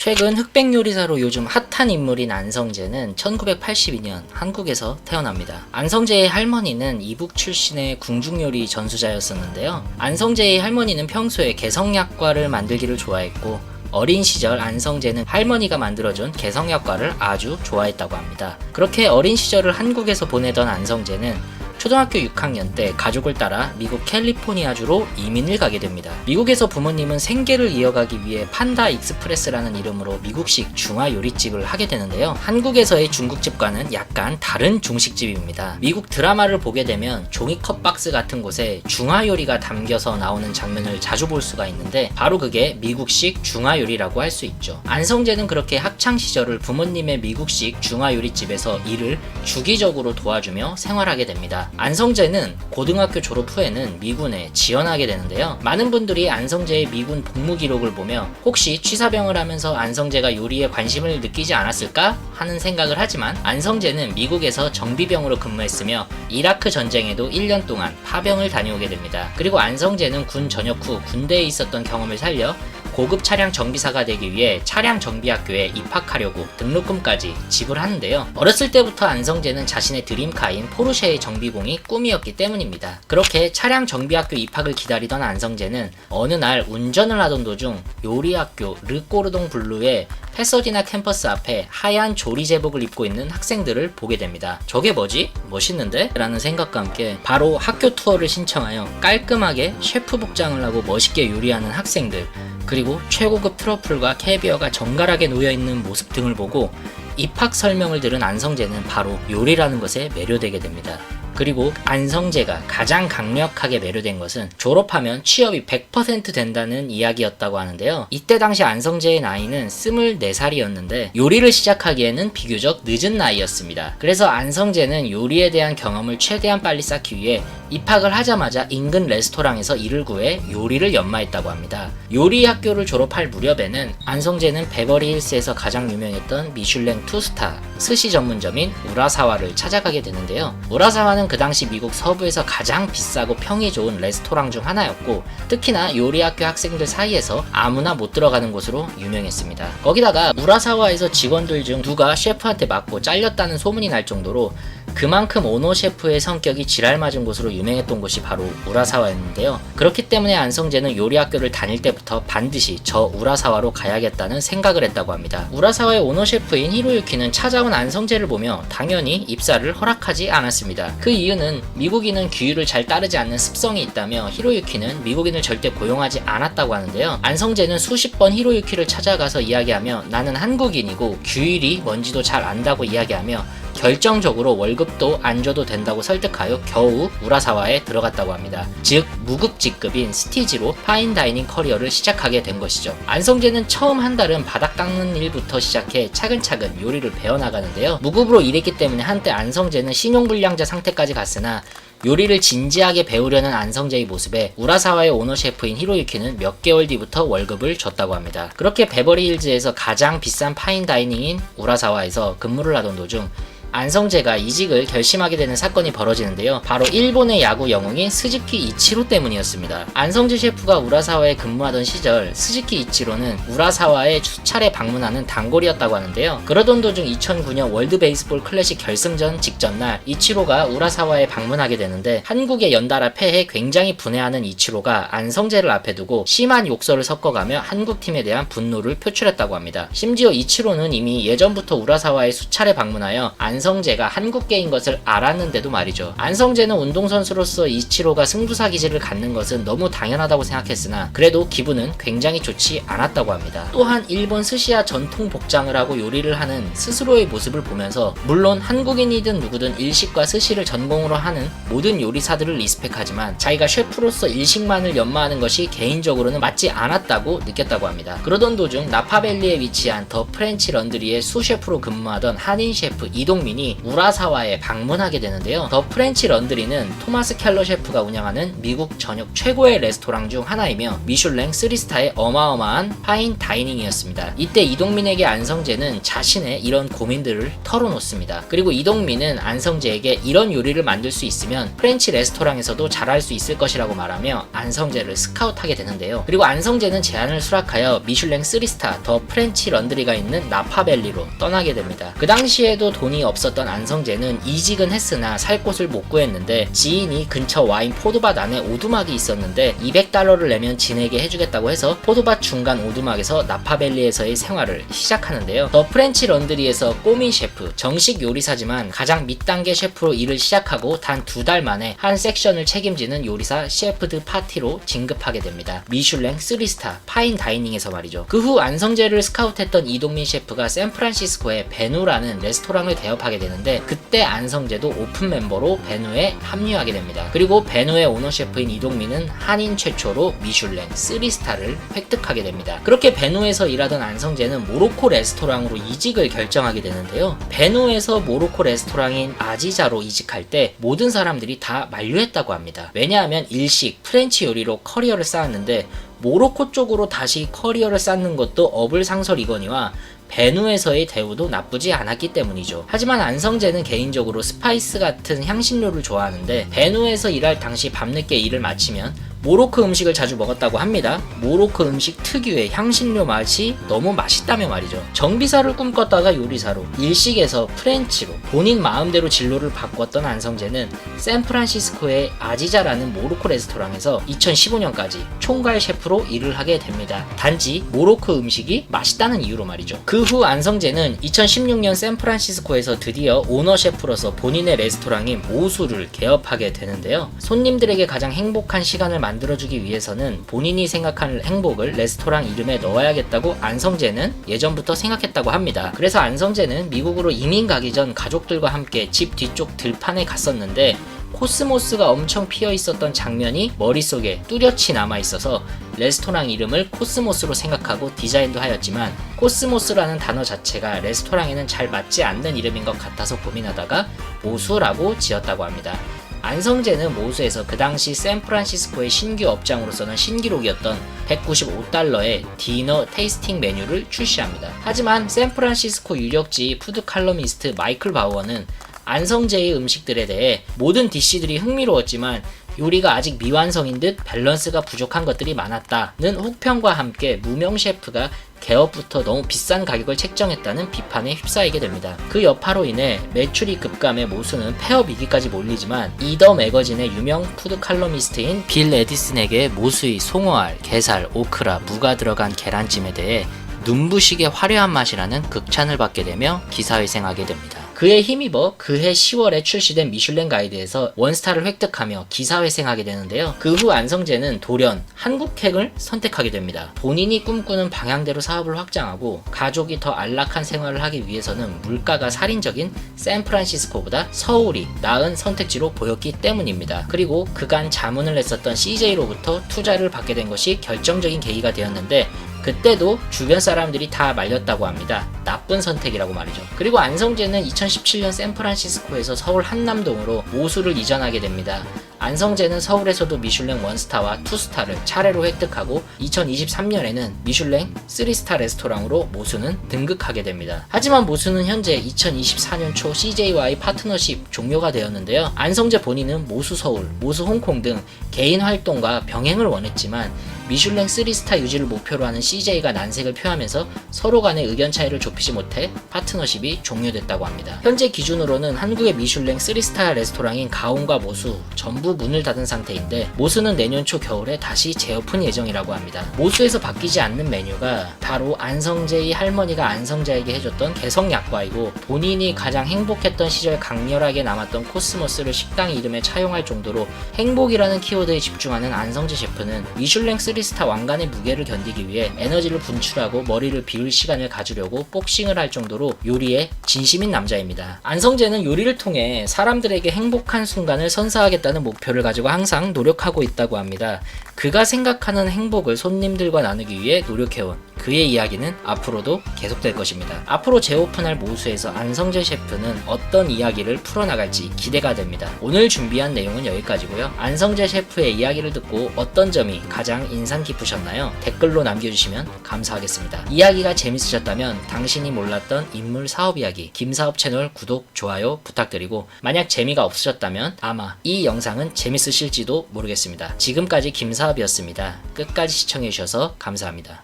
최근 흑백 요리사로 요즘 핫한 인물인 안성재는 1982년 한국에서 태어납니다. 안성재의 할머니는 이북 출신의 궁중요리 전수자였었는데요. 안성재의 할머니는 평소에 개성약과를 만들기를 좋아했고 어린 시절 안성재는 할머니가 만들어준 개성약과를 아주 좋아했다고 합니다. 그렇게 어린 시절을 한국에서 보내던 안성재는 초등학교 6학년 때 가족을 따라 미국 캘리포니아주로 이민을 가게 됩니다. 미국에서 부모님은 생계를 이어가기 위해 판다 익스프레스라는 이름으로 미국식 중화 요리집을 하게 되는데요. 한국에서의 중국집과는 약간 다른 중식집입니다. 미국 드라마를 보게 되면 종이컵 박스 같은 곳에 중화 요리가 담겨서 나오는 장면을 자주 볼 수가 있는데 바로 그게 미국식 중화 요리라고 할 수 있죠. 안성재는 그렇게 학창 시절을 부모님의 미국식 중화 요리집에서 일을 주기적으로 도와주며 생활하게 됩니다. 안성재는 고등학교 졸업 후에는 미군에 지원하게 되는데요. 많은 분들이 안성재의 미군 복무 기록을 보며 혹시 취사병을 하면서 안성재가 요리에 관심을 느끼지 않았을까 하는 생각을 하지만 안성재는 미국에서 정비병으로 근무했으며 이라크 전쟁에도 1년 동안 파병을 다녀오게 됩니다. 그리고 안성재는 군 전역 후 군대에 있었던 경험을 살려 고급 차량 정비사가 되기 위해 차량 정비학교에 입학하려고 등록금까지 지불하는데요. 어렸을 때부터 안성재는 자신의 드림카인 포르쉐의 정비공이 꿈이었기 때문입니다. 그렇게 차량 정비학교 입학을 기다리던 안성재는 어느 날 운전을 하던 도중 요리학교 르꼬르동 블루의 패서디나 캠퍼스 앞에 하얀 조리 제복을 입고 있는 학생들을 보게 됩니다. 저게 뭐지? 멋있는데? 라는 생각과 함께 바로 학교 투어를 신청하여 깔끔하게 셰프 복장을 하고 멋있게 요리하는 학생들, 그리고 최고급 트러플과 캐비어가 정갈하게 놓여있는 모습 등을 보고 입학 설명을 들은 안성재는 바로 요리라는 것에 매료되게 됩니다. 그리고 안성재가 가장 강력하게 매료된 것은 졸업하면 취업이 100% 된다는 이야기였다고 하는데요. 이때 당시 안성재의 나이는 24살이었는데 요리를 시작하기에는 비교적 늦은 나이였습니다. 그래서 안성재는 요리에 대한 경험을 최대한 빨리 쌓기 위해 입학을 하자마자 인근 레스토랑에서 일을 구해 요리를 연마했다고 합니다. 요리 학교를 졸업할 무렵에는 안성재는 베버리힐스에서 가장 유명했던 미슐랭 2스타 스시 전문점인 우라사와를 찾아가게 되는데요. 우라사와는 그 당시 미국 서부에서 가장 비싸고 평이 좋은 레스토랑 중 하나였고 특히나 요리학교 학생들 사이에서 아무나 못 들어가는 곳으로 유명했습니다. 거기다가 우라사와에서 직원들 중 누가 셰프한테 맞고 잘렸다는 소문이 날 정도로 그만큼 오노 셰프의 성격이 지랄맞은 곳으로 유명했던 곳이 바로 우라사와였는데요. 그렇기 때문에 안성재는 요리학교를 다닐 때부터 반드시 저 우라사와로 가야겠다는 생각을 했다고 합니다. 우라사와의 오노 셰프인 히로유키는 찾아온 안성재를 보며 당연히 입사를 허락하지 않았습니다. 그 이유는 미국인은 규율을 잘 따르지 않는 습성이 있다며 히로유키는 미국인을 절대 고용하지 않았다고 하는데요. 안성재는 수십 번 히로유키를 찾아가서 이야기하며 나는 한국인이고 규율이 뭔지도 잘 안다고 이야기하며 결정적으로 월급도 안 줘도 된다고 설득하여 겨우 우라사와에 들어갔다고 합니다. 즉 무급직급인 스티지로 파인다이닝 커리어를 시작하게 된 것이죠. 안성재는 처음 한 달은 바닥 닦는 일부터 시작해 차근차근 요리를 배워나가는데요. 무급으로 일했기 때문에 한때 안성재는 신용불량자 상태까지 갔으나 요리를 진지하게 배우려는 안성재의 모습에 우라사와의 오너 셰프인 히로유키는 몇 개월 뒤부터 월급을 줬다고 합니다. 그렇게 베버리힐즈에서 가장 비싼 파인다이닝인 우라사와에서 근무를 하던 도중 안성재가 이직을 결심하게 되는 사건이 벌어지는데요. 바로 일본의 야구 영웅인 스즈키 이치로 때문이었습니다. 안성재 셰프가 우라사와에 근무하던 시절 스즈키 이치로는 우라사와에 수차례 방문하는 단골이었다고 하는데요. 그러던 도중 2009년 월드 베이스볼 클래식 결승전 직전날 이치로가 우라사와에 방문하게 되는데 한국에 연달아 패해 굉장히 분해하는 이치로가 안성재를 앞에 두고 심한 욕설을 섞어가며 한국팀에 대한 분노를 표출했다고 합니다. 심지어 이치로는 이미 예전부터 우라사와에 수차례 방문하여 안성재가 한국계인 것을 알았는데도 말이죠. 안성재는 운동선수로서 이치로가 승부사 기질을 갖는 것은 너무 당연하다고 생각했으나 그래도 기분은 굉장히 좋지 않았다고 합니다. 또한 일본 스시야 전통 복장을 하고 요리를 하는 스스로의 모습을 보면서 물론 한국인이든 누구든 일식과 스시를 전공으로 하는 모든 요리사들을 리스펙하지만 자기가 셰프로서 일식만을 연마하는 것이 개인적으로는 맞지 않았다고 느꼈다고 합니다. 그러던 도중 나파밸리에 위치한 더 프렌치 런드리의 수셰프로 근무하던 한인 셰프 이동민이 본인이 우라사와에 방문하게 되는데요. 더 프렌치 런드리는 토마스 켈러 셰프가 운영하는 미국 전역 최고의 레스토랑 중 하나이며 미슐랭 3스타의 어마어마한 파인 다이닝이었습니다. 이때 이동민에게 안성재는 자신의 이런 고민들을 털어놓습니다. 그리고 이동민은 안성재에게 이런 요리를 만들 수 있으면 프렌치 레스토랑에서도 잘할 수 있을 것이라고 말하며 안성재를 스카우트하게 되는데요. 그리고 안성재는 제안을 수락하여 미슐랭 3스타 더 프렌치 런드리가 있는 나파밸리로 떠나게 됩니다. 그 당시에도 돈이 없었던 안성재는 이직은 했으나 살 곳을 못 구했는데 지인이 근처 와인 포도밭 안에 오두막이 있었는데 $200를 내면 지내게 해주겠다고 해서 포도밭 중간 오두막에서 나파밸리에서의 생활을 시작하는데요. 더 프렌치 런드리에서 꼬미 셰프, 정식 요리사지만 가장 밑단계 셰프로 일을 시작하고 단 2달 만에 한 섹션을 책임지는 요리사 셰프 드 파티로 진급하게 됩니다. 미슐랭 3스타 파인 다이닝에서 말이죠. 그 후 안성재를 스카우트했던 이동민 셰프가 샌프란시스코에 베누라는 레스토랑을 개업하게 되는데 그때 안성재도 오픈 멤버로 베누에 합류하게 됩니다. 그리고 베누의 오너 셰프인 이동민은 한인 최초로 미슐랭 3스타를 획득하게 됩니다. 그렇게 베누에서 일하던 안성재는 모로코 레스토랑으로 이직을 결정하게 되는데요. 베누에서 모로코 레스토랑인 아지자로 이직할 때 모든 사람들이 다 만류했다고 합니다. 왜냐하면 일식, 프렌치 요리로 커리어를 쌓았는데 모로코 쪽으로 다시 커리어를 쌓는 것도 어불상설이거니와 베누에서의 대우도 나쁘지 않았기 때문이죠. 하지만 안성재는 개인적으로 스파이스 같은 향신료를 좋아하는데 베누에서 일할 당시 밤늦게 일을 마치면 모로코 음식을 자주 먹었다고 합니다. 모로코 음식 특유의 향신료 맛이 너무 맛있다며 말이죠. 정비사를 꿈꿨다가 요리사로, 일식에서 프렌치로 본인 마음대로 진로를 바꿨던 안성재는 샌프란시스코의 아지자라는 모로코 레스토랑에서 2015년까지 총괄 셰프로 일을 하게 됩니다. 단지 모로코 음식이 맛있다는 이유로 말이죠. 그 후 안성재는 2016년 샌프란시스코에서 드디어 오너 셰프로서 본인의 레스토랑인 모수를 개업하게 되는데요. 손님들에게 가장 행복한 시간을 만들어주기 위해서는 본인이 생각하는 행복을 레스토랑 이름에 넣어야겠다고 안성재는 예전부터 생각했다고 합니다. 그래서 안성재는 미국으로 이민 가기 전 가족들과 함께 집 뒤쪽 들판에 갔었는데 코스모스가 엄청 피어 있었던 장면이 머릿속에 뚜렷이 남아있어서 레스토랑 이름을 코스모스로 생각하고 디자인도 하였지만 코스모스라는 단어 자체가 레스토랑에는 잘 맞지 않는 이름인 것 같아서 고민하다가 모수라고 지었다고 합니다. 안성재는 모수에서 그 당시 샌프란시스코의 신규 업장으로서는 신기록이었던 $195의 디너 테이스팅 메뉴를 출시합니다. 하지만 샌프란시스코 유력지 푸드 칼럼니스트 마이클 바우어는 안성재의 음식들에 대해 모든 디쉬들이 흥미로웠지만 요리가 아직 미완성인 듯 밸런스가 부족한 것들이 많았다는 혹평과 함께 무명 셰프가 개업부터 너무 비싼 가격을 책정했다는 비판에 휩싸이게 됩니다. 그 여파로 인해 매출이 급감해 모수는 폐업 위기까지 몰리지만 이더 매거진의 유명 푸드 칼럼니스트인 빌 에디슨에게 모수의 송어알, 게살, 오크라, 무가 들어간 계란찜에 대해 눈부시게 화려한 맛이라는 극찬을 받게 되며 기사회생하게 됩니다. 그에 힘입어 그해 10월에 출시된 미슐랭 가이드에서 원스타를 획득하며 기사회생하게 되는데요. 그 후 안성재는 돌연 한국행을 선택하게 됩니다. 본인이 꿈꾸는 방향대로 사업을 확장하고 가족이 더 안락한 생활을 하기 위해서는 물가가 살인적인 샌프란시스코보다 서울이 나은 선택지로 보였기 때문입니다. 그리고 그간 자문을 했었던 CJ로부터 투자를 받게 된 것이 결정적인 계기가 되었는데 그때도 주변 사람들이 다 말렸다고 합니다. 나쁜 선택이라고 말이죠. 그리고 안성재는 2017년 샌프란시스코에서 서울 한남동으로 모수를 이전하게 됩니다. 안성재는 서울에서도 미슐랭 1스타와 2스타를 차례로 획득하고 2023년에는 미슐랭 3스타 레스토랑으로 모수는 등극하게 됩니다. 하지만 모수는 현재 2024년 초 CJ와의 파트너십 종료가 되었는데요. 안성재 본인은 모수 서울, 모수 홍콩 등 개인 활동과 병행을 원했지만 미슐랭 3스타 유지를 목표로 하는 CJ가 난색을 표하면서 서로 간의 의견 차이를 좁히지 못해 파트너십이 종료됐다고 합니다. 현재 기준으로는 한국의 미슐랭 3스타 레스토랑인 가온과 모수 전부 문을 닫은 상태인데 모수는 내년 초 겨울에 다시 재오픈 예정이라고 합니다. 모수에서 바뀌지 않는 메뉴가 바로 안성재의 할머니가 안성재에게 해줬던 개성약과이고 본인이 가장 행복했던 시절 강렬하게 남았던 코스모스를 식당 이름에 차용할 정도로 행복이라는 키워드에 집중하는 안성재 셰프는 미슐랭 3스타 왕관의 무게를 견디기 위해 에너지를 분출하고 머리를 비울 시간을 가지려고 복싱을 할 정도로 요리에 진심인 남자입니다. 안성재는 요리를 통해 사람들에게 행복한 순간을 선사하겠다는 목표를 가지고 항상 노력하고 있다고 합니다. 그가 생각하는 행복을 손님들과 나누기 위해 노력해온 그의 이야기는 앞으로도 계속될 것입니다. 앞으로 재오픈할 모수에서 안성재 셰프는 어떤 이야기를 풀어나갈지 기대가 됩니다. 오늘 준비한 내용은 여기까지고요. 안성재 셰프의 이야기를 듣고 어떤 점이 가장 인상 깊으셨나요? 댓글로 남겨주시면 감사하겠습니다. 이야기가 재밌으셨다면 당신이 몰랐던 인물 사업 이야기 김사업 채널 구독, 좋아요 부탁드리고, 만약 재미가 없으셨다면 아마 이 영상은 재밌으실지도 모르겠습니다. 지금까지 김사업이었습니다. 끝까지 시청해주셔서 감사합니다.